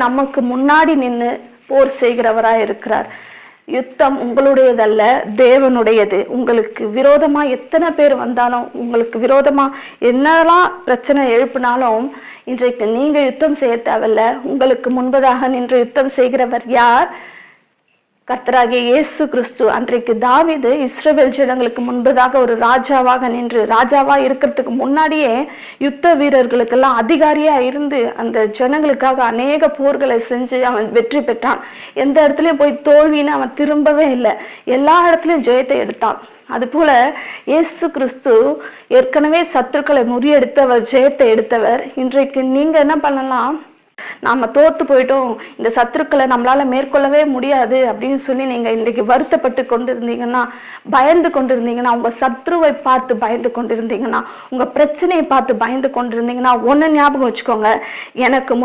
நமக்கு முன்னாடி நின்று போர் செய்கிறவராய் இருக்கிறார். யுத்தம் உங்களுடையதல்ல, தேவனுடையது. உங்களுக்கு விரோதமா எத்தனை பேர் வந்தாலும், உங்களுக்கு விரோதமா என்னெல்லாம் பிரச்சனை எழுப்பினாலும், இன்றைக்கு நீங்க யுத்தம் செய்ய தேவையில்ல. உங்களுக்கு முன்பதாக நின்று யுத்தம் செய்கிறவர் யார்? கர்த்தராகிய இயேசு கிறிஸ்து. அன்றைக்கு தாவீது இஸ்ரவேல் ஜனங்களுக்கு முன்பதாக ஒரு ராஜாவாக நின்று, ராஜாவா இருக்கிறதுக்கு முன்னாடியே யுத்த வீரர்களுக்கெல்லாம் அதிகாரியா இருந்து அந்த ஜனங்களுக்காக அநேக போர்களை செஞ்சு அவன் வெற்றி பெற்றான். எந்த இடத்துலயும் போய் தோல்வின்னு அவன் திரும்பவே இல்லை, எல்லா இடத்துலயும் ஜெயத்தை எடுத்தான். அது போல இயேசு கிறிஸ்து ஏற்கனவே சத்துருக்களை முறியடித்தவர், ஜெயத்தை எடுத்தவர். இன்றைக்கு நீங்க என்ன பண்ணலாம்? நாம தோத்து போயிட்டோம், இந்த சத்துருக்களை நம்மளால மேற்கொள்ளவே முடியாது அப்படின்னு சொல்லி நீங்க இன்றைக்கு வருத்தப்பட்டு கொண்டிருந்தீங்கன்னா, பயந்து கொண்டிருந்தீங்கன்னா, உங்க சத்ருவை பார்த்து பயந்து கொண்டிருந்தீங்கன்னா, உங்க பிரச்சனையை பார்த்து பயந்து கொண்டிருந்தீங்கன்னா, ஒண்ணு ஞாபகம் வச்சுக்கோங்க, எனக்கு